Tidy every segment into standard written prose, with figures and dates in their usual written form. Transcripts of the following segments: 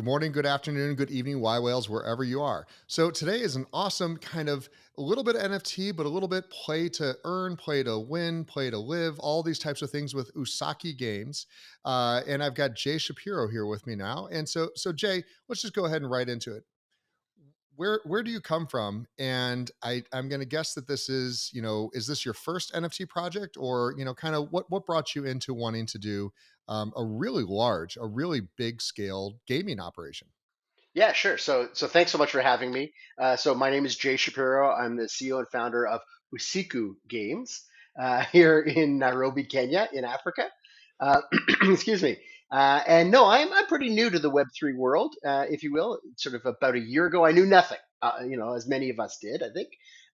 morning, good afternoon, good evening, yWhales, wherever you are. So today is an awesome kind of a little bit NFT, but a little bit play to earn, play to win, play to live, all these types of things with Usiku Games. And I've got Jay Shapiro here with me now. And so Jay, let's just go ahead and right into it. Where do you come from? And I'm going to guess that this is, is this your first NFT project, or kind of what brought you into wanting to do a really large, a really big scale gaming operation? Yeah, sure. So thanks so much for having me. So my name is Jay Shapiro. I'm the CEO and founder of Usiku Games here in Nairobi, Kenya, in Africa. Uh, excuse me. And no, I'm pretty new to the Web3 world, if you will. Sort of about a year ago, I knew nothing. As many of us did, I think.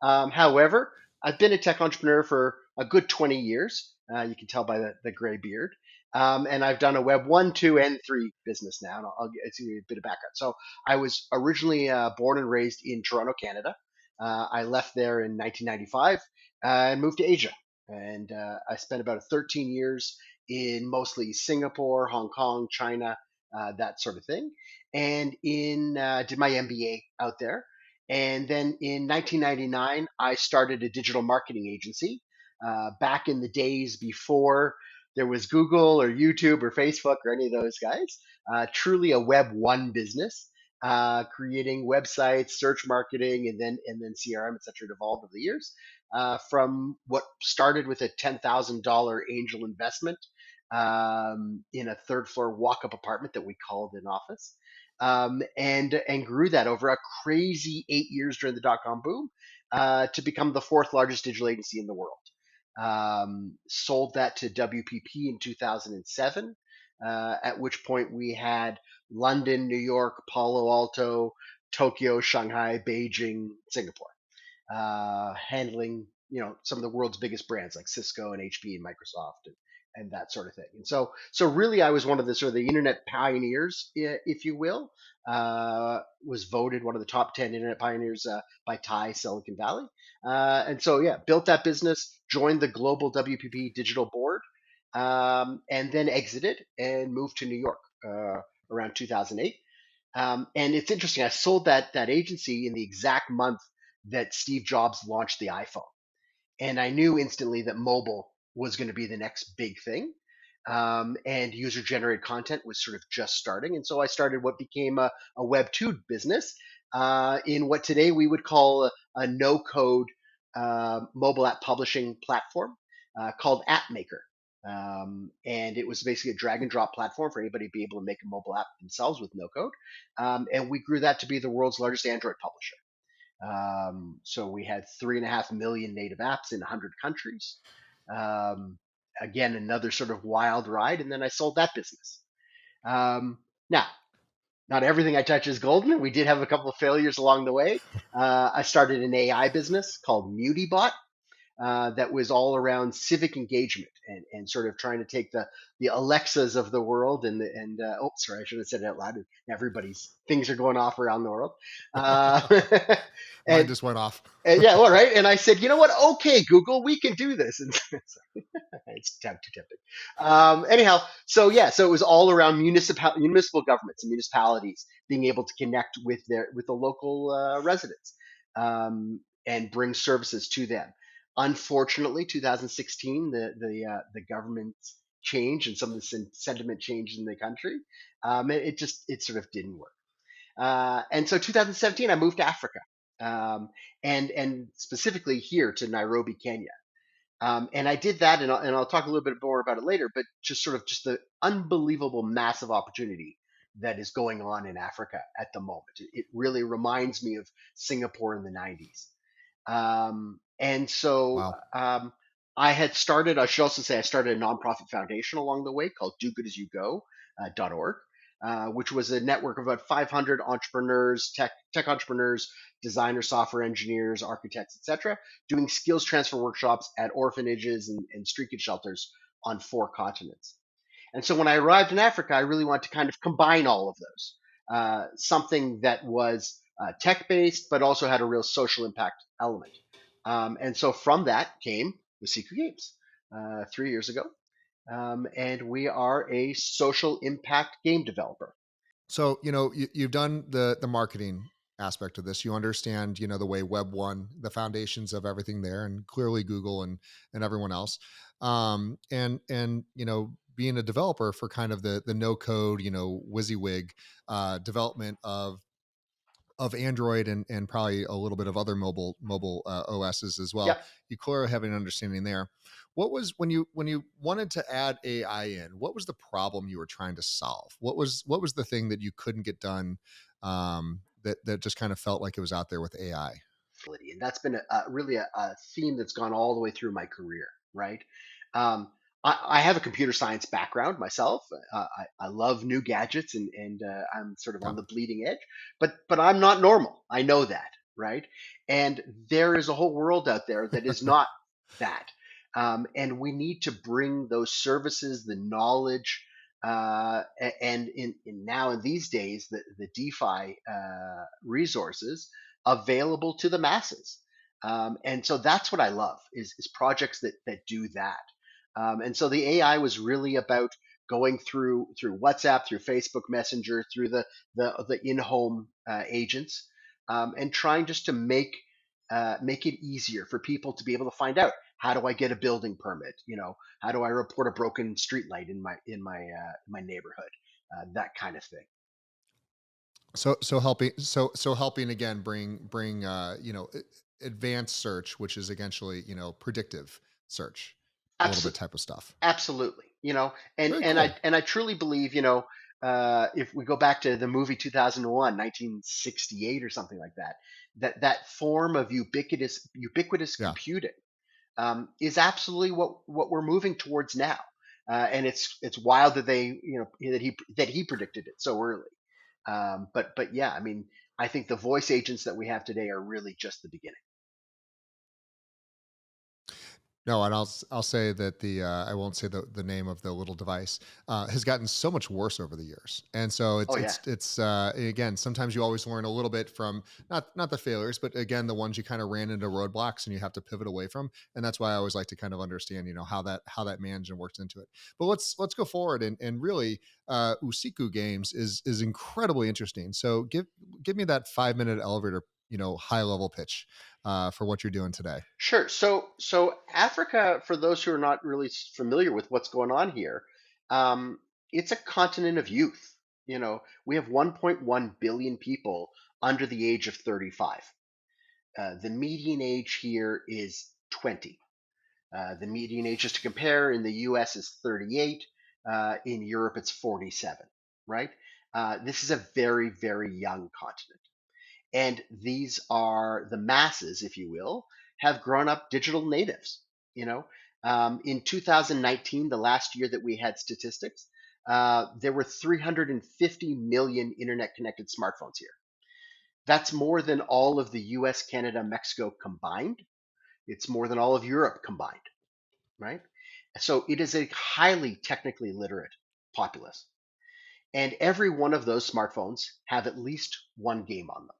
However, I've been a tech entrepreneur for a good 20 years. You can tell by the gray beard. And I've done a Web 1, 2, and 3 business now. And I'll give you a bit of background. So I was originally born and raised in Toronto, Canada. I left there in 1995 and moved to Asia. And I spent about 13 years in mostly Singapore, Hong Kong, China, that sort of thing. And in did my MBA out there. And then in 1999, I started a digital marketing agency. Back in the days before there was Google or YouTube or Facebook or any of those guys. Truly a Web one business, creating websites, search marketing, and then CRM, et cetera, evolved over the years. From what started with a $10,000 angel investment in a third floor walk up apartment that we called an office, and grew that over a crazy 8 years during the dot com boom to become the fourth largest digital agency in the world. Sold that to WPP in 2007, at which point we had London, New York, Palo Alto, Tokyo, Shanghai, Beijing, Singapore, handling some of the world's biggest brands like Cisco and HP and Microsoft and that sort of thing. And so really, I was one of the sort of the internet pioneers, if you will. Was voted one of the top 10 internet pioneers by Thai Silicon Valley. And so yeah, built that business, joined the global WPP digital board, and then exited and moved to New York around 2008. And it's interesting. I sold that agency in the exact month that Steve Jobs launched the iPhone, and I knew instantly that mobile was going to be the next big thing. And user generated content was sort of just starting, and so I started what became a Web two business in what today we would call a no code mobile app publishing platform called App Maker. And it was basically a drag and drop platform for anybody to be able to make a mobile app themselves with no code. And we grew that to be the world's largest Android publisher. So we had 3.5 million native apps in 100 countries. Um, Again, another sort of wild ride. And then I sold that business. Now, not everything I touch is golden. We did have a couple of failures along the way. I started an AI business called MutiBot that was all around civic engagement and sort of trying to take the Alexas of the world and oh, sorry, I should have said it out loud. Everybody's things are going off around the world, uh, Mine and, just went off. and yeah, well, right. And I said, you know what? Okay, Google, we can do this. And it's too tempting. Anyhow, so yeah, so it was all around municipal governments and municipalities being able to connect with the local residents and bring services to them. Unfortunately, 2016, the government change and some of the sentiment changed in the country. It sort of didn't work. And so 2017, I moved to Africa, and specifically here to Nairobi, Kenya. And I did that, and I'll talk a little bit more about it later. But just the unbelievable, massive opportunity that is going on in Africa at the moment. It really reminds me of Singapore in the 90s. And so Wow. I had started, I should also say, I started a nonprofit foundation along the way called Do Good As You Go .org, which was a network of about 500 entrepreneurs, tech entrepreneurs, designers, software engineers, architects, etc., doing skills transfer workshops at orphanages and street kid shelters on 4 continents. And so when I arrived in Africa, I really wanted to kind of combine all of those, something that was tech based, but also had a real social impact element. And so from that came Usiku Games 3 years ago. And we are a social impact game developer. So, you've done the marketing aspect of this. You understand, the way Web one, the foundations of everything there, and clearly Google and everyone else. And being a developer for kind of the no code, WYSIWYG development of Android and probably a little bit of other mobile OSs as well. Yep. You clearly have an understanding there. What was when you wanted to add AI in? What was the problem you were trying to solve? What was the thing that you couldn't get done, that just kind of felt like it was out there with AI? And that's been really a theme that's gone all the way through my career, right? Um, I have a computer science background myself. I love new gadgets, and I'm sort of Yeah. on the bleeding edge. But I'm not normal. I know that, right? And there is a whole world out there that is not that, and we need to bring those services, the knowledge, and in now in these days, the DeFi resources available to the masses. And so that's what I love is projects that do that. And so the AI was really about going through WhatsApp, through Facebook Messenger, through the in-home agents, and trying just to make it easier for people to be able to find out, how do I get a building permit? How do I report a broken street light in my neighborhood? That kind of thing. So helping again bring advanced search, which is essentially predictive search, a little bit Absolutely. type of stuff. Absolutely. And Very and I cool. and I truly believe, if we go back to the movie 2001, 1968 or something like that, that form of ubiquitous Yeah. computing is absolutely what we're moving towards now. And it's wild that that he predicted it so early. But yeah, I mean, I think the voice agents that we have today are really just the beginning. No, and I'll say that I won't say the name of the little device, has gotten so much worse over the years, and so it's Oh yeah. it's it's again, sometimes you always learn a little bit from not the failures, but again the ones you kind of ran into roadblocks and you have to pivot away from, and that's why I always like to kind of understand how that management works into it. But let's go forward and really, Usiku Games is incredibly interesting. So give me that 5 minute elevator, high level pitch, for what you're doing today. Sure. So Africa, for those who are not really familiar with what's going on here, it's a continent of youth. We have 1.1 billion people under the age of 35. The median age here is 20. The median age, just to compare, in the U.S. is 38. In Europe, it's 47. Right. This is a very, very young continent. And these are the masses, if you will, have grown up digital natives. In 2019, the last year that we had statistics, there were 350 million internet connected smartphones here. That's more than all of the US, Canada, Mexico combined. It's more than all of Europe combined, right? So it is a highly technically literate populace. And every one of those smartphones have at least one game on them.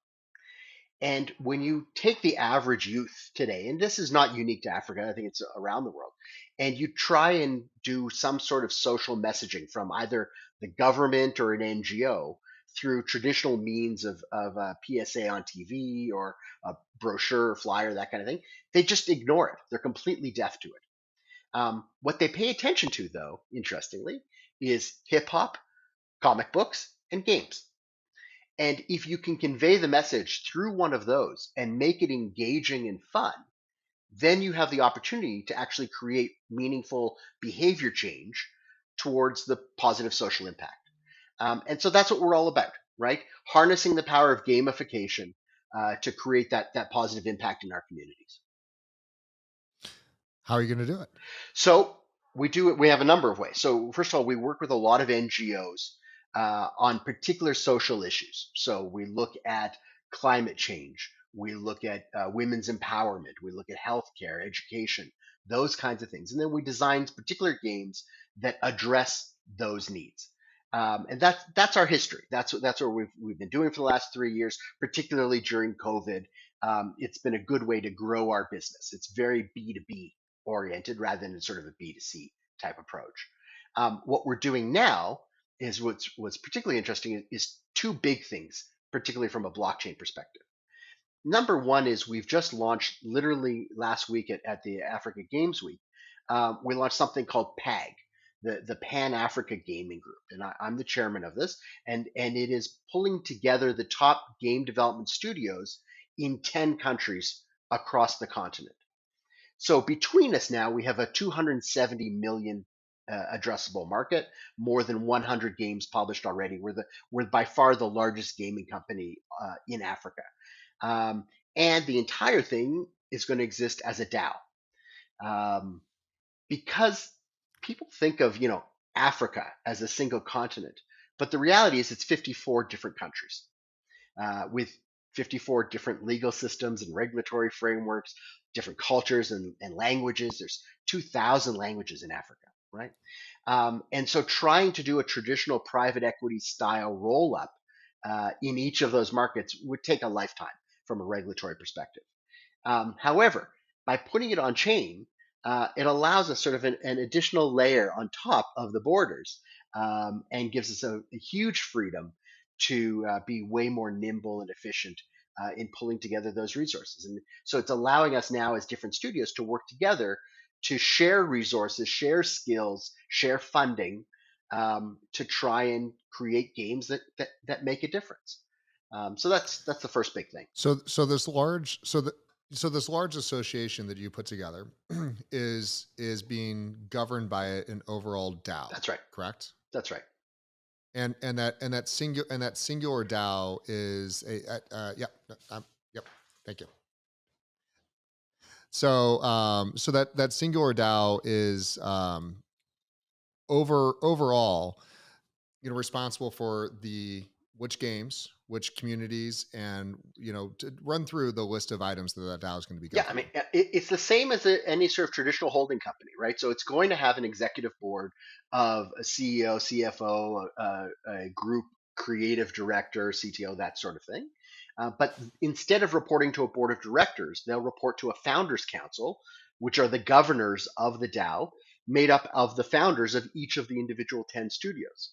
And when you take the average youth today, and this is not unique to Africa, I think it's around the world, and you try and do some sort of social messaging from either the government or an NGO through traditional means of PSA on TV or a brochure, flyer, that kind of thing, they just ignore it. They're completely deaf to it. What they pay attention to, though, interestingly, is hip hop, comic books, and games. And if you can convey the message through one of those and make it engaging and fun, then you have the opportunity to actually create meaningful behavior change towards the positive social impact. And so that's what we're all about, right? Harnessing the power of gamification to create that positive impact in our communities. How are you going to do it? So we do it. We have a number of ways. So first of all, we work with a lot of NGOs on particular social issues. So we look at climate change. We look at women's empowerment. We look at healthcare, education, those kinds of things, and then we design particular games that address those needs. And that's our history. That's what we've been doing for the last 3 years, particularly during COVID. It's been a good way to grow our business. It's very B2B oriented rather than sort of a B2C type approach. What we're doing now is what's particularly interesting is two big things, particularly from a blockchain perspective. Number one is we've just launched literally last week at the Africa Games Week. We launched something called PAG, the Pan Africa Gaming Group, and I'm the chairman of this, and it is pulling together the top game development studios in 10 countries across the continent. So between us now, we have a 270 million addressable market, more than 100 games published already. We're by far the largest gaming company in Africa, um, and the entire thing is going to exist as a DAO, um, because people think of Africa as a single continent, but the reality is it's 54 different countries with 54 different legal systems and regulatory frameworks, different cultures and languages. There's 2,000 languages in Africa, right? And so trying to do a traditional private equity style roll up in each of those markets would take a lifetime from a regulatory perspective. However, by putting it on chain, it allows us sort of an additional layer on top of the borders, and gives us a huge freedom to be way more nimble and efficient in pulling together those resources. And so it's allowing us now as different studios to work together to share resources, share skills, share funding, to try and create games that make a difference. So that's the first big thing. So this large so this large association that you put together is being governed by an overall DAO, That's right. correct? That's right. And that singular DAO is yep, yep, thank you. So that singular DAO is overall, responsible for the which games, which communities, and to run through the list of items that that DAO is going to be Yeah, I mean, governing. it's the same as any sort of traditional holding company, right? So it's going to have an executive board of a CEO, CFO, a group creative director, CTO, that sort of thing. But instead of reporting to a board of directors, they'll report to a founders council, which are the governors of the DAO, made up of the founders of each of the individual 10 studios.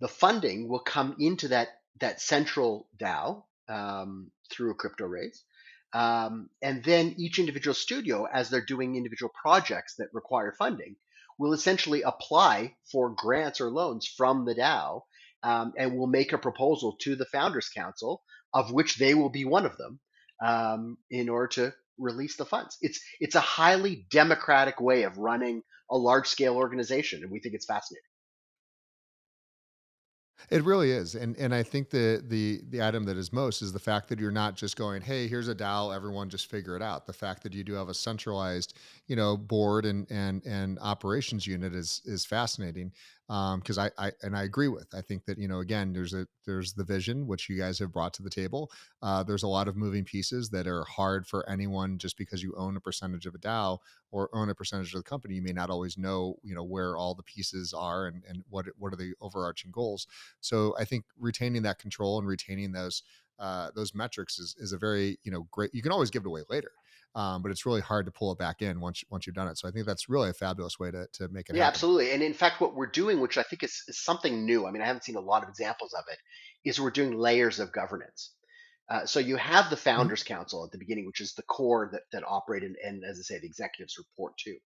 The funding will come into that central DAO through a crypto raise. And then each individual studio, as they're doing individual projects that require funding, will essentially apply for grants or loans from the DAO, and will make a proposal to the Founders Council, of which they will be one of them, in order to release the funds. It's a highly democratic way of running a large scale organization, and we think it's fascinating. It really is, and I think the item that is most is the fact that you're not just going, "Hey, here's a DAO, everyone just figure it out." The fact that you do have a centralized, board and operations unit is fascinating, because I agree with. I think that again, there's the vision which you guys have brought to the table. There's a lot of moving pieces that are hard for anyone just because you own a percentage of a DAO or own a percentage of the company. You may not always know where all the pieces are and what are the overarching goals. So I think retaining that control and retaining those metrics is a very great. You can always give it away later, but it's really hard to pull it back in once you've done it. So I think that's really a fabulous way to make it Yeah, happen. absolutely. And in fact, what we're doing, which I think is something new, I mean, I haven't seen a lot of examples of it, is we're doing layers of governance. So you have the Mhm. Founders Council at the beginning, which is the core that operate and, as I say, the executives report to.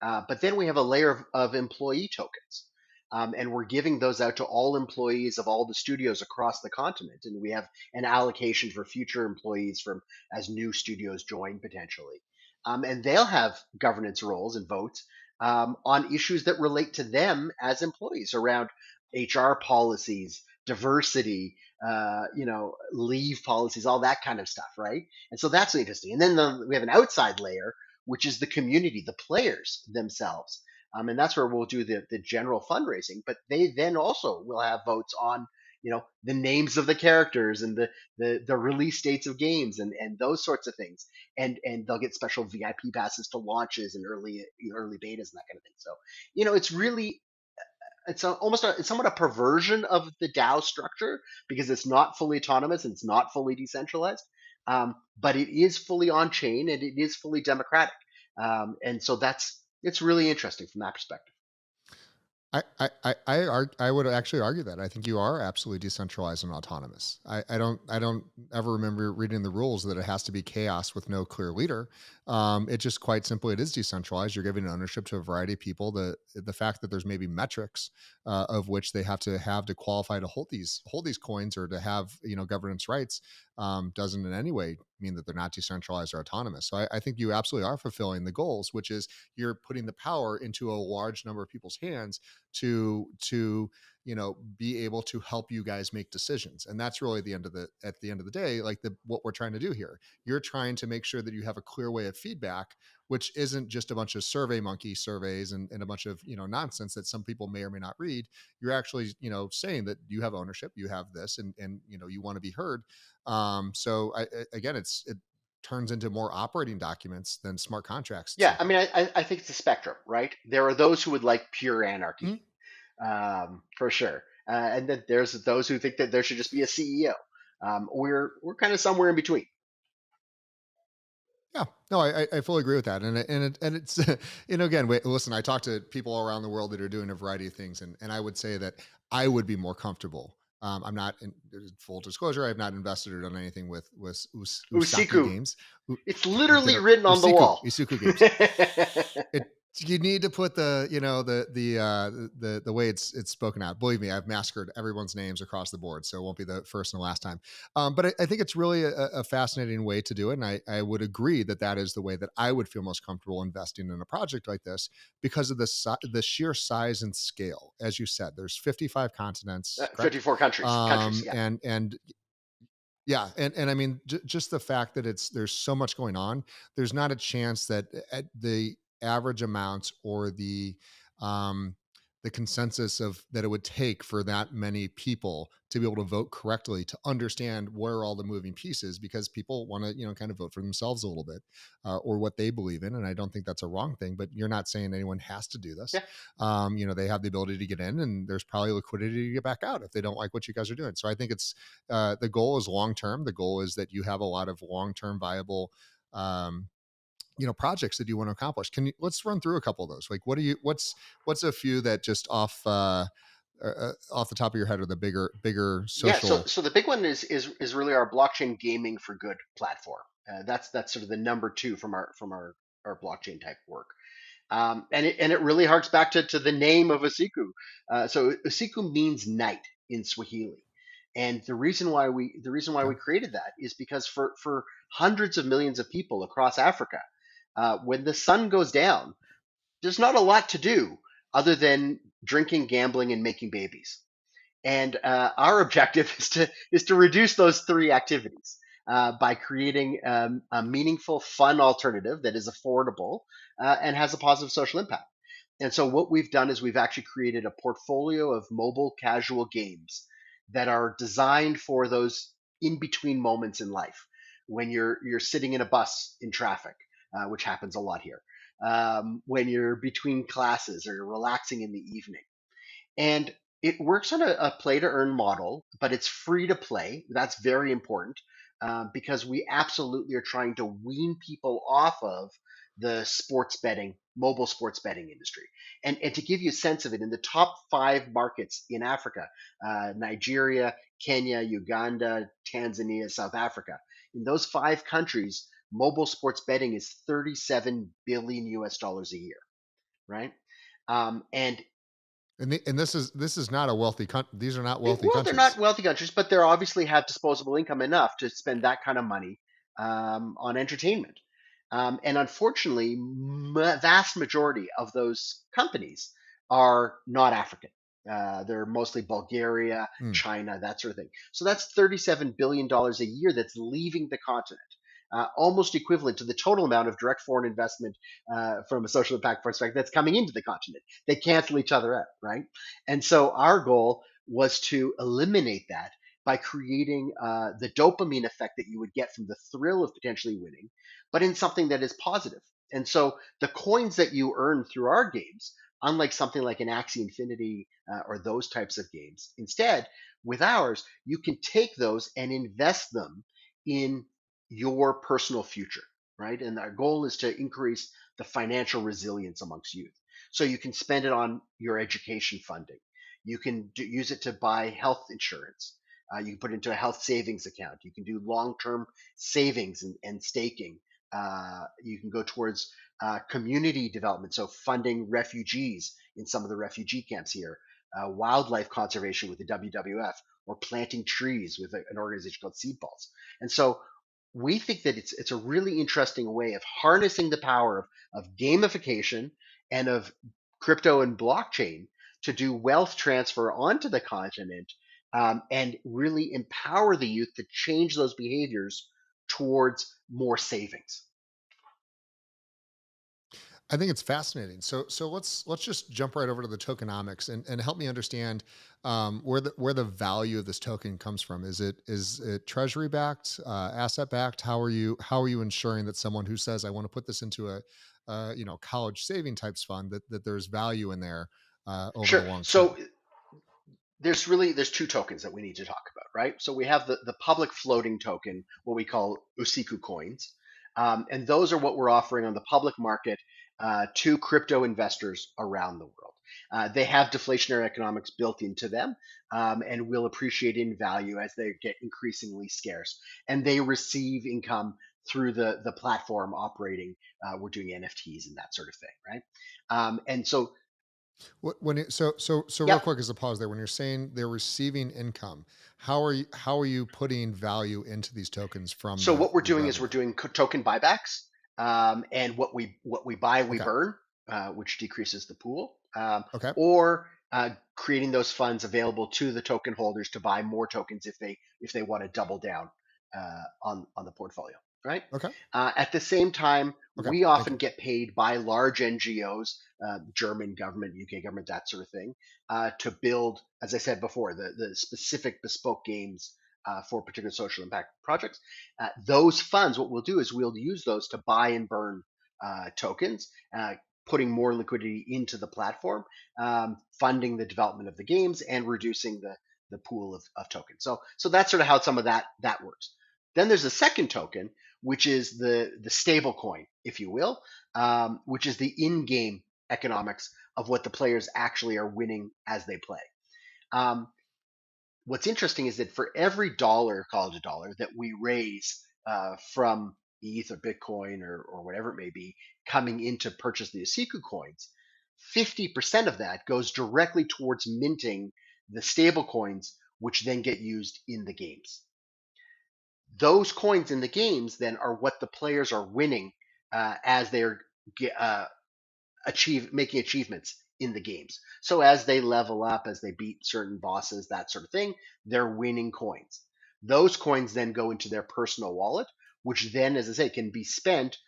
But then we have a layer of employee tokens. And we're giving those out to all employees of all the studios across the continent. And we have an allocation for future employees from as new studios join potentially. And they'll have governance roles and votes on issues that relate to them as employees around HR policies, diversity, leave policies, all that kind of stuff, right? And so that's interesting. And then we have an outside layer, which is the community, the players themselves. And that's where we'll do the general fundraising. But they then also will have votes on, the names of the characters and the release dates of games and those sorts of things. And they'll get special VIP passes to launches and early betas and that kind of thing. So, it's really it's somewhat a perversion of the DAO structure because it's not fully autonomous and it's not fully decentralized, but it is fully on chain and it is fully democratic, and so it's really interesting from that perspective. I would actually argue that. I think you are absolutely decentralized and autonomous. I don't ever remember reading the rules that it has to be chaos with no clear leader. It just quite simply it is decentralized. You're giving ownership to a variety of people. The fact that there's maybe metrics of which they have to qualify to hold these coins or to have governance rights doesn't in any way mean that they're not decentralized or autonomous. So I think you absolutely are fulfilling the goals, which is you're putting the power into a large number of people's hands to be able to help you guys make decisions. And that's really the end of the at the end of the day, like the what we're trying to do here. You're trying to make sure that you have a clear way of feedback, which isn't just a bunch of survey monkey surveys and a bunch of nonsense that some people may or may not read. You're actually saying that you have ownership, you have this, and you want to be heard. So again, it turns into more operating documents than smart contracts at Yeah, some I point. mean, I think it's a spectrum, right? There are those who would like pure anarchy, Mhm. for sure, and then there's those who think that there should just be a CEO. We're kind of somewhere in between. Yeah, no, I fully agree with that, and it's again, wait, listen, I talk to people all around the world that are doing a variety of things, and I would say that I would be more comfortable. I'm not in full disclosure. I have not invested or done anything with Usaki Usiku, Games. it's Did literally it written on the wall. Usiku Games. It you need to put the way it's spoken out. Believe me, I've massacred everyone's names across the board, so it won't be the first and the last time. But I think it's really a fascinating way to do it, and I would agree that that is the way that I would feel most comfortable investing in a project like this because of the sheer size and scale. As you said, there's 55 continents, correct? 54 countries, yeah. And yeah, and I mean, just the fact that there's so much going on, there's not a chance that at the average amounts or um, the consensus of that it would take for that many people to be able to vote correctly to understand where are all the moving pieces because people want to kind of vote for themselves a little bit or what they believe in, and I don't think that's a wrong thing. But you're not saying anyone has to do this. Yeah. They have the ability to get in, and there's probably liquidity to get back out if they don't like what you guys are doing. So I think it's the goal is long term. The goal is that you have a lot of long term viable, um, projects that you want to accomplish. Let's run through a couple of those. Like, what's a few that just off the top of your head are the bigger Yeah, so social. so the big one is really our blockchain gaming for good platform. That's sort of the number two from our blockchain type work. And it really harks back to the name of Usiku. So Usiku means night in Swahili, and the reason why we Okay. created that is because for hundreds of millions of people across Africa, when the sun goes down, there's not a lot to do other than drinking, gambling, and making babies. And our objective is to reduce those three activities by creating a meaningful, fun alternative that is affordable and has a positive social impact. And so what we've done is we've actually created a portfolio of mobile casual games that are designed for those in between moments in life when you're sitting in a bus in traffic, which happens a lot here, when you're between classes or you're relaxing in the evening, and it works on a play to earn model, but it's free to play. That's very important because we absolutely are trying to wean people off of the sports betting, mobile sports betting industry. And to give you a sense of it, in the top five markets in Africa, Nigeria, Kenya, Uganda, Tanzania, South Africa, in those five countries, mobile sports betting is 37 billion US dollars a year, right? And And this is not a wealthy country. These are not wealthy Well, they're not countries. wealthy countries, but they obviously have disposable income enough to spend that kind of money on entertainment. And unfortunately, vast majority of those companies are not African. They're mostly Bulgaria, Mm. China, that sort of thing. So that's $37 billion a year that's leaving the continent, almost equivalent to the total amount of direct foreign investment from a social impact perspective that's coming into the continent. They cancel each other out, right? And so our goal was to eliminate that by creating the dopamine effect that you would get from the thrill of potentially winning, but in something that is positive. And so the coins that you earn through our games, unlike something like an Axie Infinity or those types of games, instead, with ours, you can take those and invest them in your personal future, right? And our goal is to increase the financial resilience amongst youth. So you can spend it on your education funding. You can use it to buy health insurance. You can put it into a health savings account. You can do long-term savings and staking. You can go towards community development, so funding refugees in some of the refugee camps here, wildlife conservation with the WWF, or planting trees with an organization called Seed Balls. And so we think that it's a really interesting way of harnessing the power of gamification and of crypto and blockchain to do wealth transfer onto the continent, and really empower the youth to change those behaviors towards more savings. I think it's fascinating. So let's just jump right over to the tokenomics and help me understand where the value of this token comes from. Is it treasury backed, asset backed? How are you ensuring that someone who says I want to put this into a college saving types fund, that there's value in there over the Sure. long So term? there's two tokens that we need to talk about, right? So we have the public floating token, what we call Usiku coins, and those are what we're offering on the public market to crypto investors around the world. They have deflationary economics built into them, and will appreciate in value as they get increasingly scarce. And they receive income through the platform operating. We're doing NFTs and that sort of thing, right? And so, So real yep. quick as a pause there, when you're saying they're receiving income, how are you putting value into these tokens from So the what we're the doing is we're revenue? doing token buybacks, and what we buy we Okay. burn, which decreases the pool, Okay. or creating those funds available to the token holders to buy more tokens if they want to double down on the portfolio, right? Okay. At the same time, Okay. we Thank often you. get paid by large NGOs, German government, UK government, that sort of thing, to build, as I said before, the specific bespoke games for particular social impact projects. Those funds, what we'll do is we'll use those to buy and burn tokens, putting more liquidity into the platform, funding the development of the games, and reducing the pool of tokens. So that's sort of how some of that works. Then there's a second token, which is the stable coin, if you will, which is the in-game economics of what the players actually are winning as they play. Um, what's interesting is that for every dollar, call it a dollar, that we raise from ETH or Bitcoin or whatever it may be, coming in to purchase the Usiku coins, 50% of that goes directly towards minting the stable coins, which then get used in the games. Those coins in the games then are what the players are winning as they're uh, making achievements in the games. So as they level up, as they beat certain bosses, that sort of thing, they're winning coins. Those coins then go into their personal wallet, which then, as I say, can be spent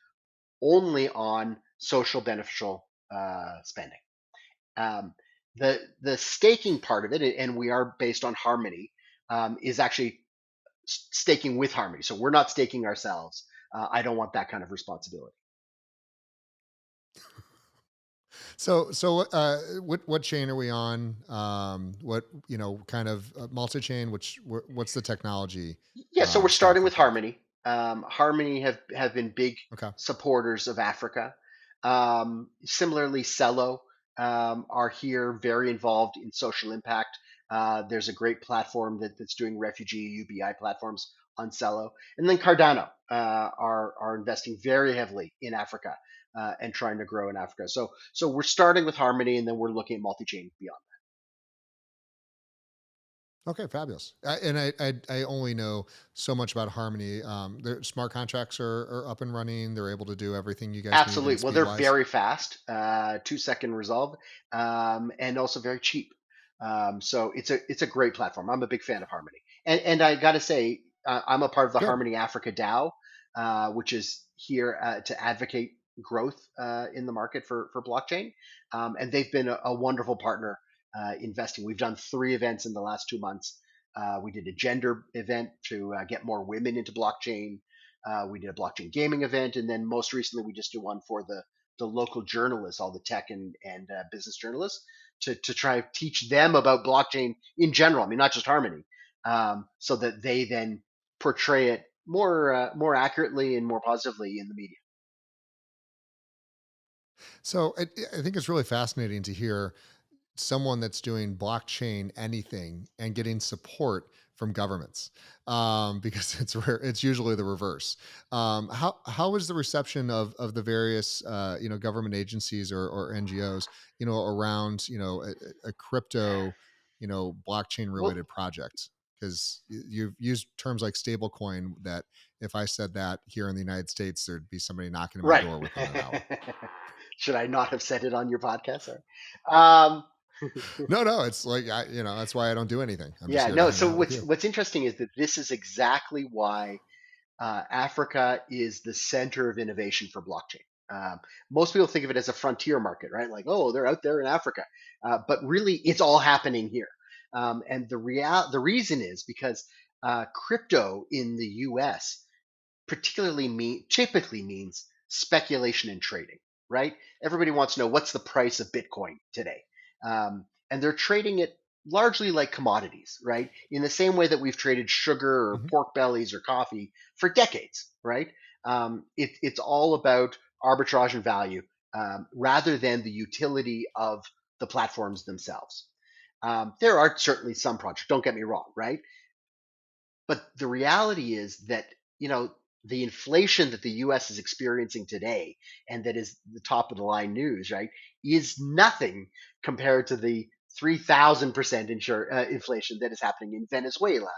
only on social beneficial spending. Um, the staking part of it, and we are based on Harmony, is actually staking with Harmony. So we're not staking ourselves. I don't want that kind of responsibility. So what chain are we on? What kind of multi-chain? What's the technology Yeah, so we're stack starting with look like? Harmony. Harmony have been big Okay. supporters of Africa. Similarly, Cello are here, very involved in social impact. There's a great platform that's doing refugee UBI platforms on Cello, and then Cardano are investing very heavily in Africa and trying to grow in Africa. So we're starting with Harmony, and then we're looking at multi-chain beyond. Okay, fabulous. And I only know so much about Harmony. Their smart contracts are up and running. They're able to do everything you guys need in Absolutely. Well, speed they're wise. very fast, 2-second resolve, and also very cheap. So it's a great platform. I'm a big fan of Harmony, and I got to say, I'm a part of the Good. Harmony Africa DAO, which is here to advocate growth in the market for blockchain, and they've been a wonderful partner investing. We've done 3 events in the last 2 months. We did a gender event to get more women into blockchain. We did a blockchain gaming event, and then most recently we just did one for the local journalists, all the tech and business journalists, to try to teach them about blockchain in general. I mean, not just Harmony, so that they then portray it more accurately and more positively in the media. So I think it's really fascinating to hear someone that's doing blockchain anything and getting support from governments, because it's rare, it's usually the reverse. How is the reception of the various government agencies or NGOs around a crypto blockchain Well, related project? Because you've used terms like stablecoin that if I said that here in the United States, there'd be somebody knocking at my right. door within an hour. Should I not have said it on your podcast? Sorry. Um, No, no, it's like that's why I don't do anything. I'm just yeah, here to no. hang So out with what's you. what's interesting is that this is exactly why Africa is the center of innovation for blockchain. Um, Most people think of it as a frontier market, right? Like, oh, they're out there in Africa, but really, it's all happening here. And the reason is because crypto in the U.S. typically means speculation and trading, right? Everybody wants to know what's the price of Bitcoin today, and they're trading it largely like commodities, right? In the same way that we've traded sugar or Mhm. pork bellies or coffee for decades, right? It's all about arbitrage and value rather than the utility of the platforms themselves. There are certainly some projects, don't get me wrong, right? But the reality is that, you know, the inflation that the US is experiencing today and that is the top of the line news, right, is nothing compared to the 3,000% inflation that is happening in Venezuela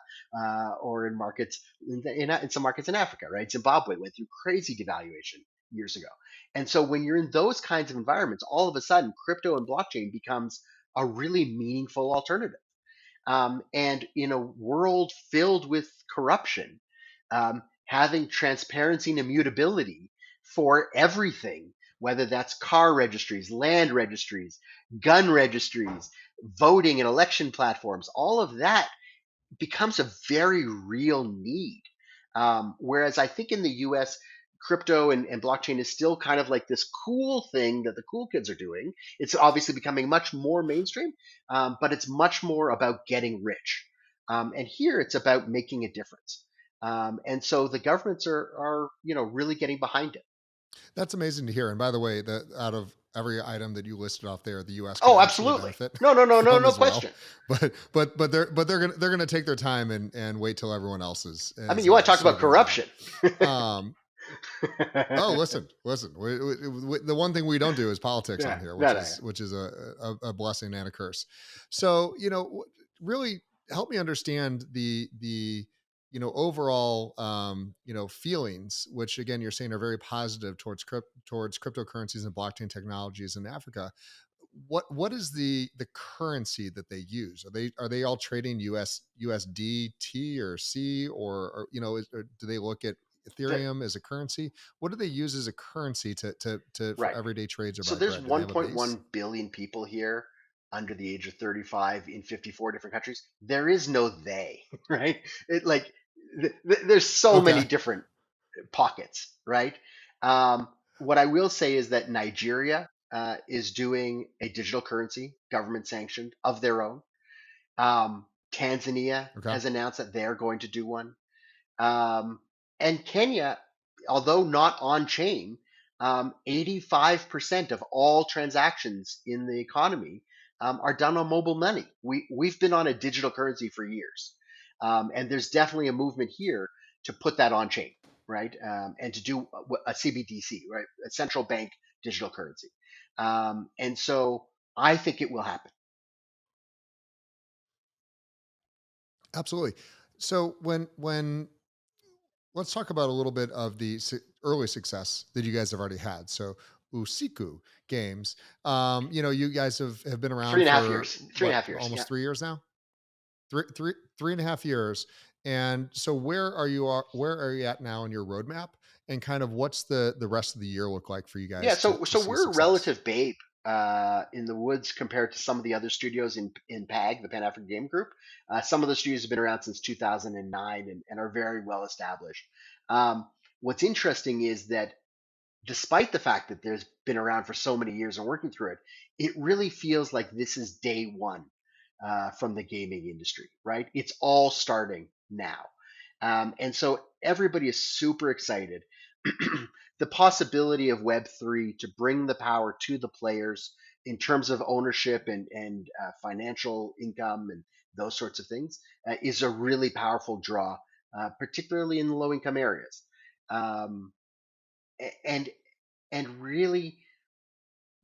or in markets in some markets in Africa, right? Zimbabwe went through crazy devaluation years ago. And so when you're in those kinds of environments, all of a sudden crypto and blockchain becomes a really meaningful alternative. And in a world filled with corruption, having transparency and immutability for everything, whether that's car registries, land registries, gun registries, voting and election platforms, all of that becomes a very real need. Whereas I think in the US, crypto and blockchain is still kind of like this cool thing that the cool kids are doing. It's obviously becoming much more mainstream, but it's much more about getting rich. And here it's about making a difference. And so the governments are really getting behind it. That's amazing to hear. And by the way, that out of every item that you listed off there, the U.S. could Oh, absolutely absolutely. benefit No, no, no, no, from no as well. question. But they're gonna take their time and wait till everyone else I mean, is you want to talk about sorting it out. corruption? Um, oh, listen. The one thing we don't do is politics on Yeah, here, no, which no, yeah. is a blessing and a curse. So really help me understand the overall feelings, which again you're saying are very positive towards cryptocurrencies and blockchain technologies in Africa. What is the currency that they use? Are they all trading USDT or C, or or do they look at The- Ethereum as a currency? What do they use as a currency to for right. everyday trades or So buy there's bread? Do they have a base? 1.1 billion people here under the age of 35 in 54 different countries. There is no they, right? It like there's so Okay. many different pockets, right? What I will say is that Nigeria is doing a digital currency, government sanctioned, of their own. Tanzania Okay. has announced that they're going to do one. Um, and Kenya, although not on chain, 85% of all transactions in the economy are done on mobile money. We've been on a digital currency for years. And there's definitely a movement here to put that on chain, right? And to do a CBDC, right? A central bank digital currency. And so I think it will happen. Absolutely. So when let's talk about a little bit of the early success that you guys have already had. So Usiku Games, you guys have been Three around and a half for years. Three and a what, half years. Yeah. almost 3 years now. Three and a half years. And so where are you at now in your roadmap? And kind of what's the rest of the year look like for you Yeah, guys to so see we're a success? relative babe in the woods compared to some of the other studios in PAG, the Pan African Game Group. Some of the studios have been around since 2009 and are very well established. What's interesting is that despite the fact that there's been around for so many years and working through it, it really feels like this is day one from the gaming industry, right? It's all starting now. And so everybody is super excited. the possibility of Web3 to bring the power to the players in terms of ownership and financial income and those sorts of things is a really powerful draw, particularly in low income areas. Um, and and really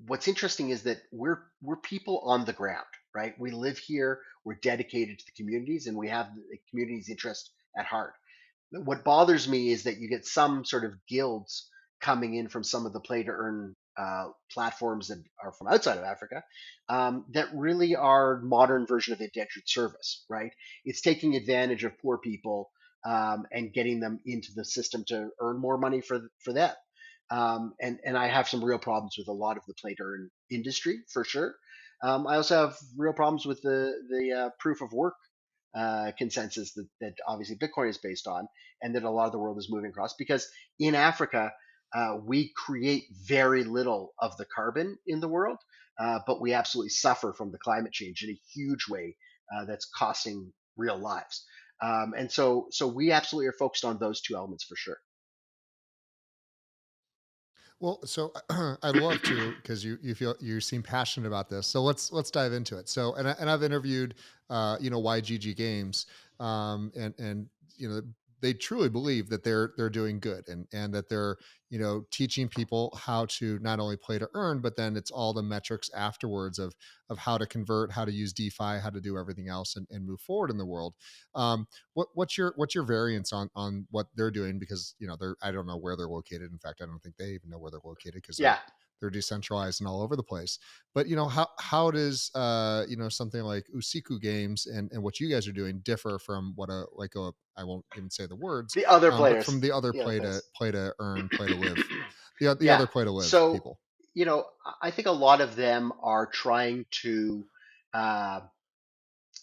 what's interesting is that we're people on the ground, right? We live here, we're dedicated to the communities, and we have the community's interest at heart. What bothers me is that you get some sort of guilds coming in from some of the play to earn platforms that are from outside of Africa, that really are modern version of indentured service, right? It's taking advantage of poor people and getting them into the system to earn more money for them. And I have some real problems with a lot of the play to earn industry for sure. I also have real problems with the proof of work consensus that obviously Bitcoin is based on, and that a lot of the world is moving across. Because in Africa, we create very little of the carbon in the world, but we absolutely suffer from the climate change in a huge way that's costing real lives. And so we absolutely are focused on those two elements for sure. Well, so I'd love to because you seem passionate about this. So let's dive into it. So and I've interviewed YGG Games, and they truly believe that they're doing good, and that they're teaching people how to not only play to earn, but then it's all the metrics afterwards of how to convert, how to use DeFi, how to do everything else, and move forward in the world. What's your variance on what they're doing? Because they're, I don't know where they're located. In fact, I don't think they even know where they're located because they're Yeah, they're decentralized and all over the place. But how does something like Usiku Games and what you guys are doing differ from what a like a I won't even say the words, the other but from players, the other the other play to players. play to earn, play to live, the Yeah. other play to live So, people. I think a lot of them are trying to uh,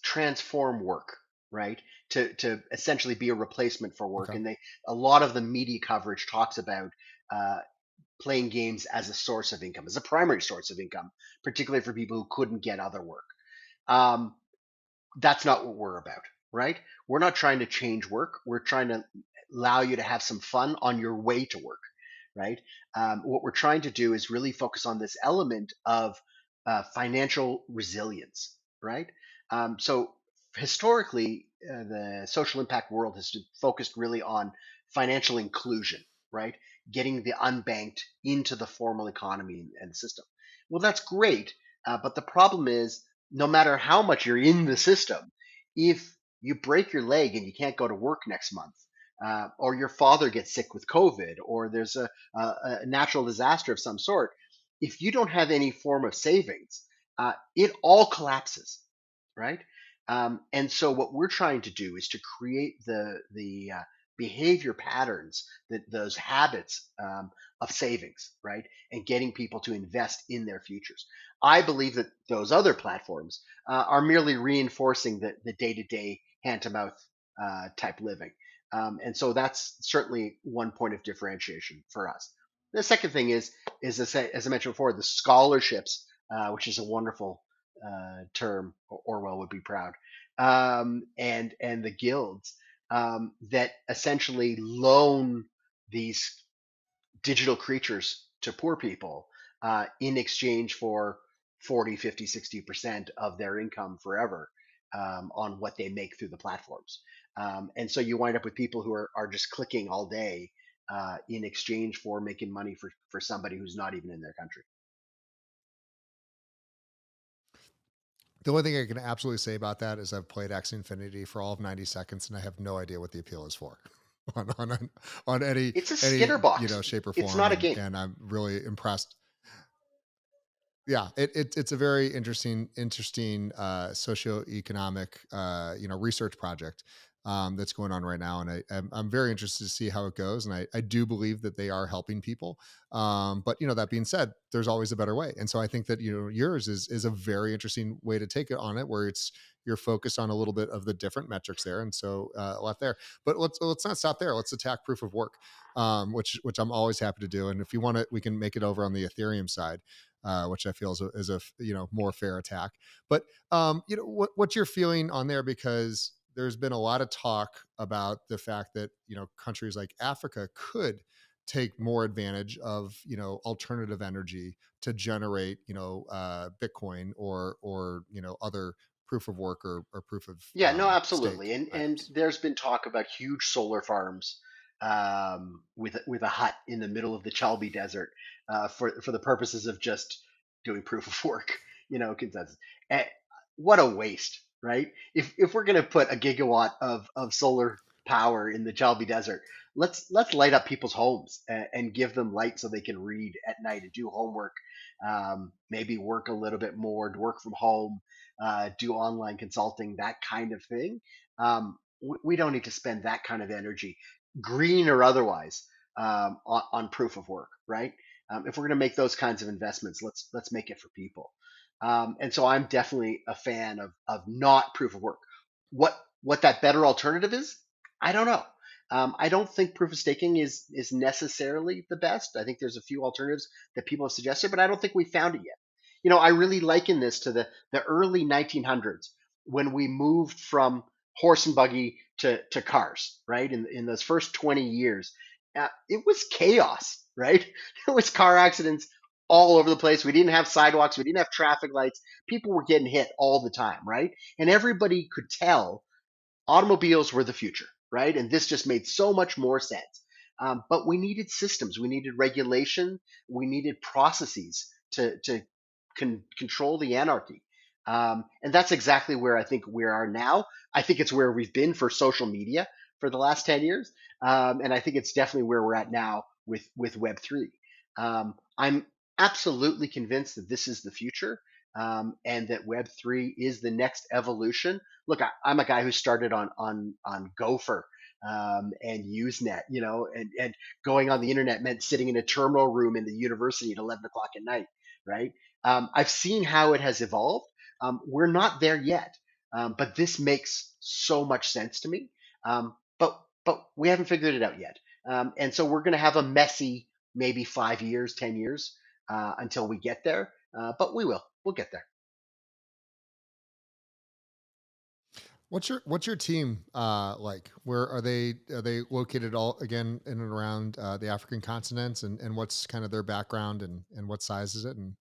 transform work, right? To essentially be a replacement for work, Okay. and they a lot of the media coverage talks about uh, playing games as a source of income, as a primary source of income, particularly for people who couldn't get other work. Um, that's not what we're about, right? We're not trying to change work. We're trying to allow you to have some fun on your way to work, right? What we're trying to do is really focus on this element of financial resilience, right? So historically, the social impact world has focused really on financial inclusion, right? Getting the unbanked into the formal economy and the system. Well, that's great, but the problem is no matter how much you're in the system, if you break your leg and you can't go to work next month, or your father gets sick with COVID, or there's a natural disaster of some sort, if you don't have any form of savings, it all collapses, right? And so what we're trying to do is to create the behavior patterns, that those habits of savings, right, and getting people to invest in their futures. I believe that those other platforms are merely reinforcing the day-to-day hand-to-mouth type living. And so that's certainly one point of differentiation for us. The second thing is as I mentioned before, the scholarships, which is a wonderful term. Orwell would be proud, and the guilds that essentially loan these digital creatures to poor people in exchange for 40, 50, 60% of their income forever on what they make through the platforms. And so you wind up with people who are just clicking all day in exchange for making money for somebody who's not even in their country. The only thing I can absolutely say about that is I've played X Infinity for all of 90 seconds and I have no idea what the appeal is for on any It's a any Skinner box. shape or It's form, not a and game. I'm really impressed. Yeah, it's a very interesting socioeconomic research project that's going on right now, and I'm very interested to see how it goes, and I do believe that they are helping people. But that being said, there's always a better way, and so I think that yours is a very interesting way to take it on it, where you're focused on a little bit of the different metrics there, and so a lot there. But let's not stop there. Let's attack proof of work, which I'm always happy to do, and if you want it, we can make it over on the Ethereum side, which I feel is a more fair attack. But what's your feeling on there? Because there's been a lot of talk about the fact that countries like Africa could take more advantage of alternative energy to generate Bitcoin or other proof of work or proof of Yeah, no, stake absolutely. And items. there's been talk about huge solar farms with a hut in the middle of the Chalby Desert for the purposes of just doing proof of work, consensus. Eh, what a waste, right? If we're going to put a gigawatt of solar power in the Chalby Desert, let's light up people's homes and give them light so they can read at night and do homework, maybe work a little bit more, work from home, do online consulting, that kind of thing. We don't need to spend that kind of energy, green or otherwise, on proof of work, right? If we're going to make those kinds of investments, let's make it for people. And so I'm definitely a fan of not proof of work. What that better alternative is, I don't know. I don't think proof of staking is necessarily the best. I think there's a few alternatives that people have suggested, but I don't think we found it yet. I really liken this to the early 1900s when we moved from horse and buggy to cars, right? In those first 20 years, it was chaos, right? There was car accidents all over the place. We didn't have sidewalks. We didn't have traffic lights. People were getting hit all the time, right? And everybody could tell automobiles were the future, right? And this just made so much more sense. But we needed systems, we needed regulation, we needed processes to control the anarchy. And that's exactly where I think we are now. I think it's where we've been for social media for the last 10 years. And I think it's definitely where we're at now with Web3. I'm absolutely convinced that this is the future, and that Web3 is the next evolution. Look, I'm a guy who started on Gopher and Usenet, and going on the internet meant sitting in a terminal room in the university at 11 o'clock at night, right? I've seen how it has evolved. We're not there yet, but this makes so much sense to me. But we haven't figured it out yet, and so we're going to have a messy maybe 5 years, 10 years until we get there. But we will. We'll get there. What's your team like? Where are they located all again in and around the African continents, and what's kind of their background, and what size is it, and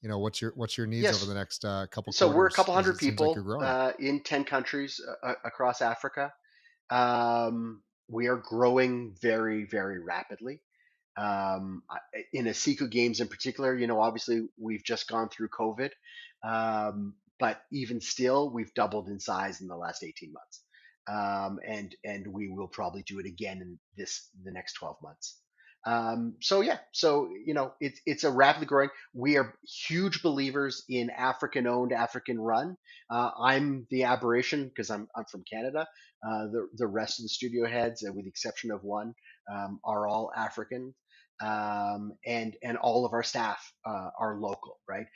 what's your needs over the Yes. next couple So we're a quarters, couple as hundred it seems like you're people growing? in 10 countries across Africa. We are growing very, very rapidly. In Usiku Games in particular, obviously we've just gone through COVID, but even still, we've doubled in size in the last 18 months, and we will probably do it again in the next 12 months. So yeah, so it's a rapidly growing. We are huge believers in African owned, African run. I'm the aberration because I'm from Canada. The rest of the studio heads, with the exception of one, are all African, and all of our staff are local, right?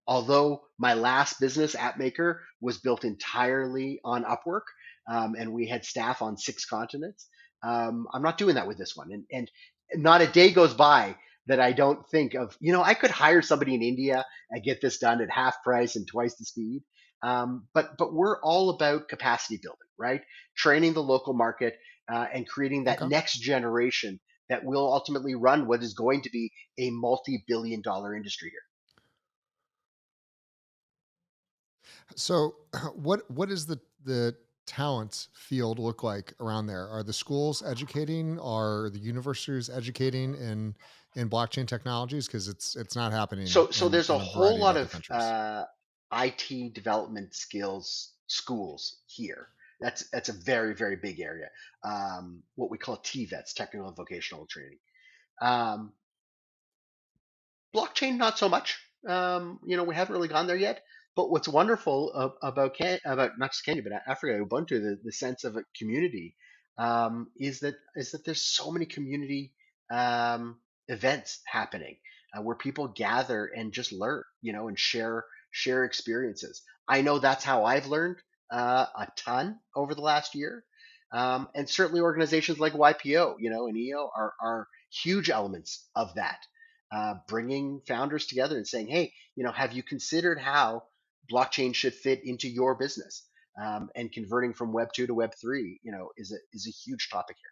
Although my last business, AppMaker, was built entirely on Upwork, and we had staff on 6 continents, I'm not doing that with this one. And not a day goes by that I don't think of, I could hire somebody in India and get this done at half price and twice the speed. But we're all about capacity building, right? Training the local market, and creating that Okay. next generation that will ultimately run what is going to be a multi-billion-dollar industry here. So, what is the talent field look like around there? Are the schools educating? Are the universities educating in blockchain technologies? Because it's not happening So there's a in a whole variety of lot other of countries. IT development skills schools here. That's a very, very big area. What we call TVETs, technical and vocational training. Um, Blockchain, not so much. We haven't really gone there yet. But what's wonderful about not just Kenya but Africa, Ubuntu, the sense of a community, is that there's so many community um, events happening, where people gather and just learn, and share experiences. I know that's how I've learned a ton over the last year. And certainly organizations like YPO, and EO are huge elements of that, bringing founders together and saying, "Hey, have you considered how blockchain should fit into your business?" And converting from Web 2 to Web 3, is a huge topic here.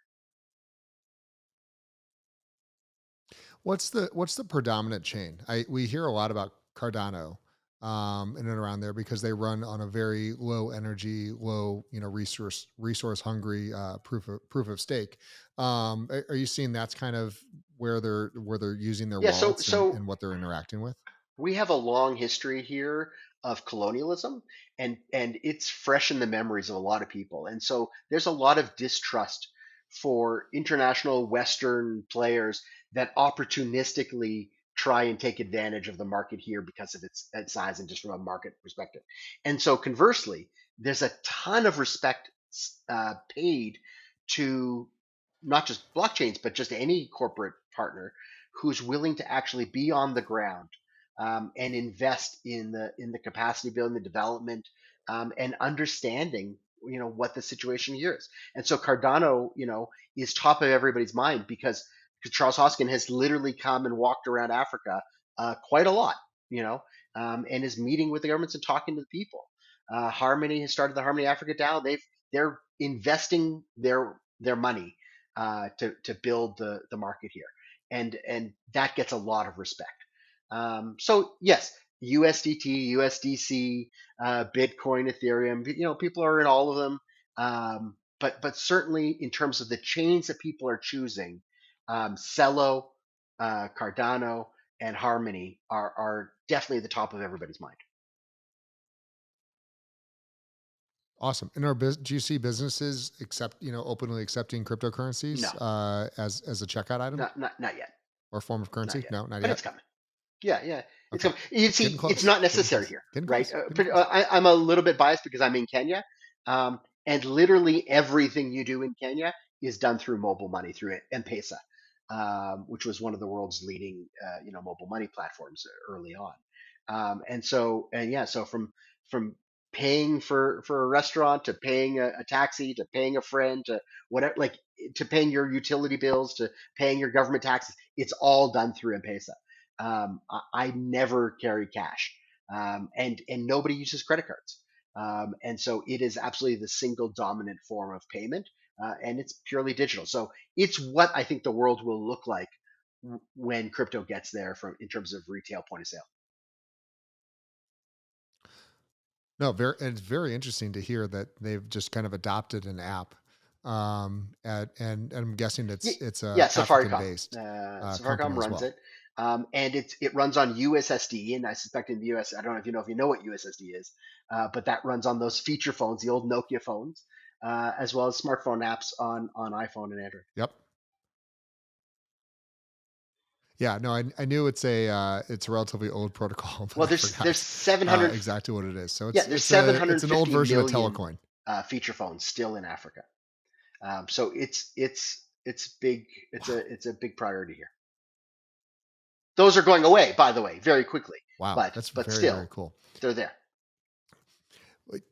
What's the predominant chain? I We hear a lot about Cardano, in and around there because they run on a very low energy, low, resource hungry, proof of stake. Are you seeing that's kind of where they're using their Yeah, so wallets and so what they're interacting with? we have a long history here of colonialism, and it's fresh in the memories of a lot of people, and so there's a lot of distrust for international western players that opportunistically try and take advantage of the market here because of its size and just from a market perspective. And so conversely, there's a ton of respect paid to not just blockchains but just any corporate partner who's willing to actually be on the ground, and invest in the capacity building, the development, and understanding what the situation here is. And so Cardano, is top of everybody's mind because Charles Hoskin has literally come and walked around Africa quite a lot, you know, and is meeting with the governments and talking to the people. Harmony has started the Harmony Africa DAO. They're investing their money to build the market here, and that gets a lot of respect. So yes, USDT, USDC, Bitcoin, Ethereum. People are in all of them. But certainly in terms of the chains that people are choosing, Celo, Cardano, and Harmony are definitely the top of everybody's mind. Awesome. Do you see businesses openly accepting cryptocurrencies No, as a checkout item not yet, or form of not currency? yet. No, not But yet. it's coming. Yeah, yeah, it's Okay. coming. You Getting see, it's close. not Getting necessary close. here, Getting right? close. Getting close. I'm a little bit biased because I'm in Kenya, and literally everything you do in Kenya is done through mobile money through M-Pesa, which was one of the world's leading, mobile money platforms early on. And yeah, so from paying for a restaurant to paying a taxi to paying a friend to whatever, like to paying your utility bills to paying your government taxes, it's all done through M-Pesa. I never carry cash, and nobody uses credit cards, and so it is absolutely the single dominant form of payment, and it's purely digital. So it's what I think the world will look like when crypto gets there, from in terms of retail point of sale. No, it's very interesting to hear that they've just kind of adopted an app. And I'm guessing Y- it's Yeah, a African Safaricom. based Safaricom company as runs well. it, and it runs on USSD. And I suspect in the US, I don't know if you know what USSD is, but that runs on those feature phones, the old Nokia phones, as well as smartphone apps on iPhone and Android. Yep. Yeah, no, I knew it's a relatively old protocol, but Well, I there's forgot 700. exactly what it is. So Yeah, there's it's an old 750 version of million Telecoin. feature phones still in Africa. So it's big. Wow, It's a big priority here. Those are going away, by the way, very quickly, wow, but that's but very still, very cool. they're there. Like,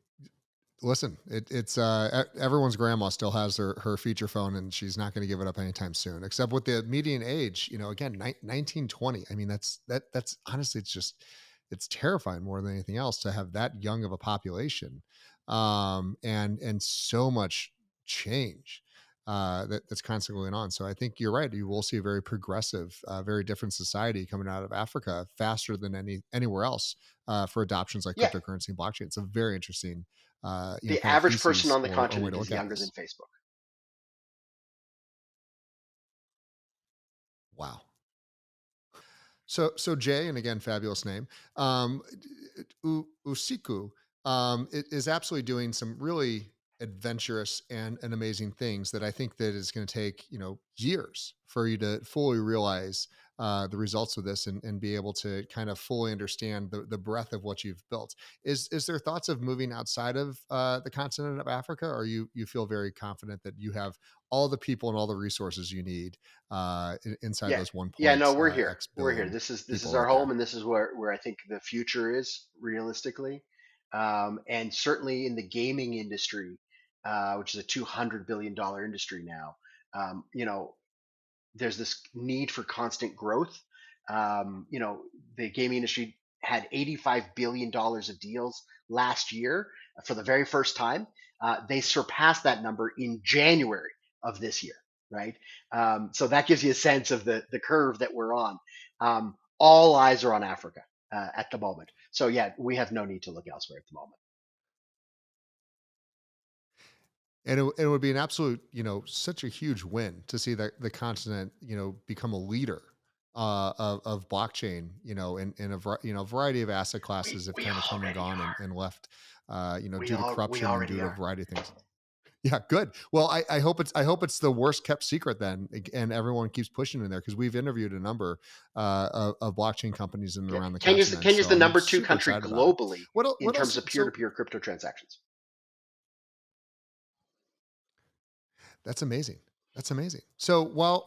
listen, it's everyone's grandma still has her feature phone, and she's not going to give it up anytime soon. Except with the median age, again, 1920. I mean, that's honestly, it's terrifying more than anything else to have that young of a population, and so much change. That's constantly going on. So I think you're right. You will see a very progressive, very different society coming out of Africa faster than anywhere else for adoptions like Yeah, cryptocurrency and blockchain. It's a very interesting, the kind of average person thesis on the or way continent to is look at younger than this. Facebook. Wow. So Jay, and again, fabulous name. Usiku is absolutely doing some really adventurous and amazing things that I think that is going to take years for you to fully realize the results of this and be able to kind of fully understand the breadth of what you've built. Is there thoughts of moving outside of the continent of Africa, or you feel very confident that you have all the people and all the resources you need inside Yeah, those one yeah. point No, we're here. X We're here. billion This is people our out home, there? and this is where I think the future is realistically, and certainly in the gaming industry, which is a $200 billion industry now. There's this need for constant growth. The gaming industry had $85 billion of deals last year for the very first time. They surpassed that number in January of this year. right? So that gives you a sense of the curve that we're on. All eyes are on Africa at the moment. So yeah, we have no need to look elsewhere at the moment. And it would be an absolute, such a huge win to see that the continent, become a leader of blockchain, in variety of asset We classes have we kind of come and already gone are. and left, We due to all we corruption and due already to a are. variety of things. Yeah, good. Well, I hope it's the worst kept secret then, and everyone keeps pushing in there because we've interviewed a number of blockchain companies in and Yeah, around the Kenya's continent. Kenya's So the I'm number two super country excited about it. globally in What terms else? of peer to So peer crypto transactions. that's amazing. That's amazing. So while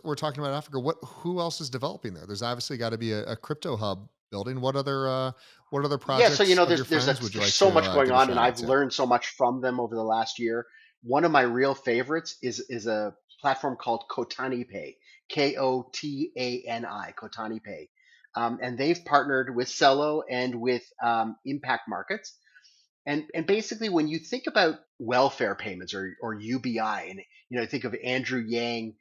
we're talking about Africa, who else is developing there? There's obviously got to be a crypto hub building. What other Yeah, so projects of your there's friends would you there's like so to much going give a on, and shout out I've to? learned so much from them over the last year. One of my real favorites is a platform called Kotani Pay, Kotani, Kotani Pay, and they've partnered with Cello and with Impact Markets. And basically, when you think about welfare payments or UBI, and think of Andrew Yang,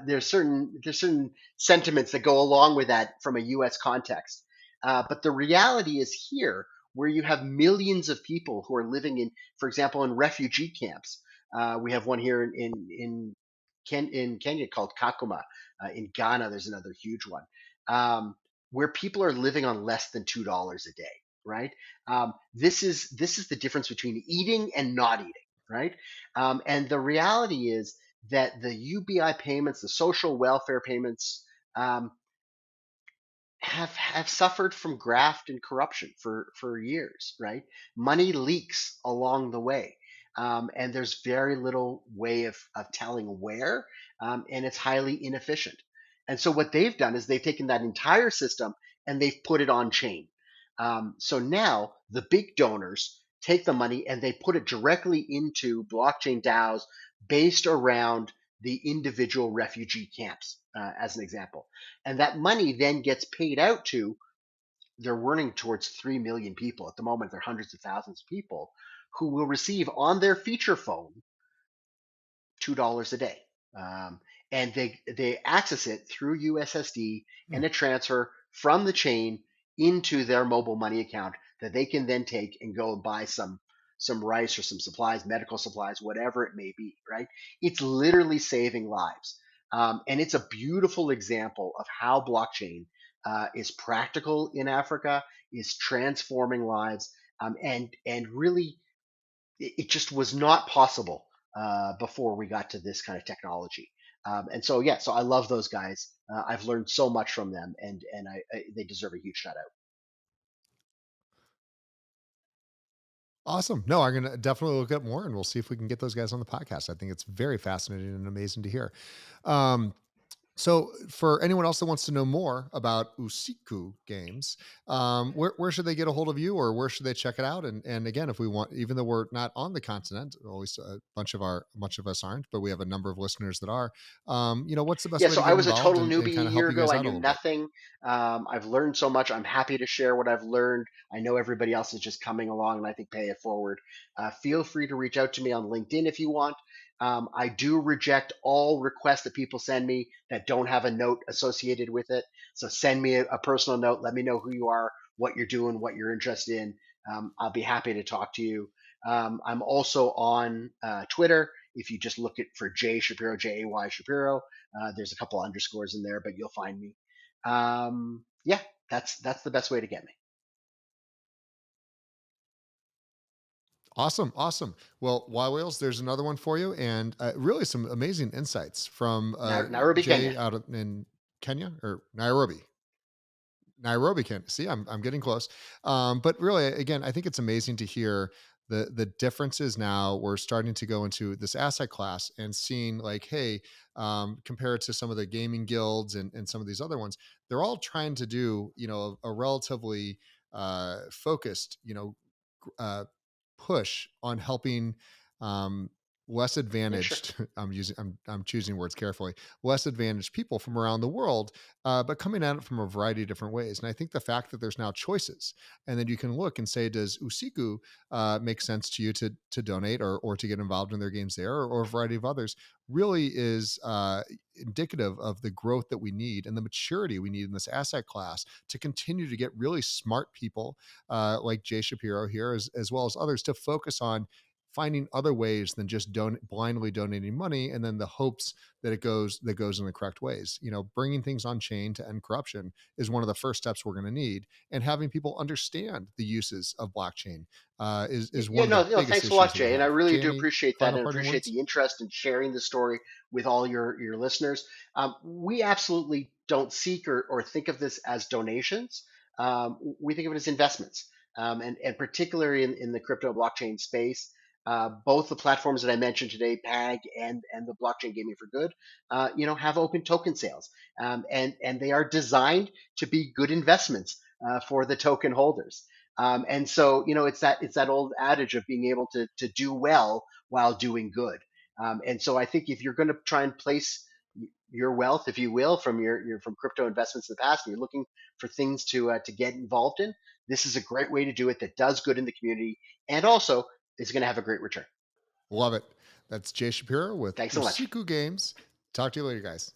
there's certain sentiments that go along with that from a U.S. context. But the reality is here, where you have millions of people who are living in, for example, in refugee camps. We have one here in Kenya called Kakuma. In Ghana, there's another huge one, um, where people are living on less than $2 a day. Right. This is the difference between eating and not eating. Right. And the reality is that the UBI payments, the social welfare payments, um, have suffered from graft and corruption for years, right? Money leaks along the way, and there's very little way of telling where, and it's highly inefficient. And so what they've done is they've taken that entire system and they've put it on chain. So now the big donors take the money and they put it directly into blockchain DAOs based around the individual refugee camps, as an example, and that money then gets paid out to, they're running towards 3 million people at the moment. They're hundreds of thousands of people who will receive on their feature phone $2 a day. Um, and they access it through USSD Hmm. and a transfer from the chain into their mobile money account that they can then take and go and buy some rice or some supplies, medical supplies, whatever it may be. Right? It's literally saving lives, and it's a beautiful example of how blockchain is practical in Africa, is transforming lives, and really it just was not possible before we got to this kind of technology. And so, yeah, so I love those guys. I've learned so much from them, and they deserve a huge shout out. Awesome. No, I'm gonna definitely look up more, and we'll see if we can get those guys on the podcast. I think it's very fascinating and amazing to hear. Um, So, for anyone else that wants to know more about Usiku Games, where should they get a hold of you, or where should they check it out? And again, if we want, even though we're not on the continent, at least much of us aren't, but we have a number of listeners that are. What's the best Yeah, way so to I get was a involved total and newbie kind a of year help you ago. guys I out a knew little bit? nothing. I've learned so much. I'm happy to share what I've learned. I know everybody else is just coming along, and I think pay it forward. Feel free to reach out to me on LinkedIn if you want. I do reject all requests that people send me that don't have a note associated with it. So send me a personal note. Let me know who you are, what you're doing, what you're interested in. I'll be happy to talk to you. I'm also on Twitter. If you just look at for Jay Shapiro, Jay Shapiro, there's a couple underscores in there, but you'll find me. Yeah, that's the best way to get me. Awesome, awesome. Well, yWhales, there's another one for you, and really some amazing insights from Nairobi, Kenya. Jay in Kenya or Nairobi. Nairobi can see I'm getting close. But really again, I think it's amazing to hear the differences now. We're starting to go into this asset class and seeing like, hey, compared to some of the gaming guilds and some of these other ones, they're all trying to do, a relatively focused, gr- uh, push on helping um, less Yeah, sure. advantaged. I'm choosing words carefully. Less advantaged people from around the world, but coming at it from a variety of different ways. And I think the fact that there's now choices, and then you can look and say, does Usiku make sense to you to donate or to get involved in their games there, or a variety of others, really is indicative of the growth that we need and the maturity we need in this asset class to continue to get really smart people like Jay Shapiro here, as well as others, to focus on finding other ways than just blindly donating money and then the hopes that it goes in the correct ways. Bringing things on chain to end corruption is one of the first steps we're going to need, and having people understand the uses of blockchain is Yeah, one of the no, biggest thanks a issues lot, that we Jay, and I have. really Jay, do any appreciate that, final and parting appreciate words? the interest in sharing the story with all your listeners. We absolutely don't seek or think of this as donations. We think of it as investments, and particularly in the crypto blockchain space. Both the platforms that I mentioned today, PAG and the Blockchain Gaming for Good, have open token sales, and they are designed to be good investments for the token holders. And so, it's that old adage of being able to do well while doing good. And so, I think if you're going to try and place your wealth, if you will, from your from crypto investments in the past, and you're looking for things to get involved in, this is a great way to do it that does good in the community and also is going to have a great return. Love it. That's Jay Shapiro with Thanks so much. Usiku Games. Talk to you later, guys.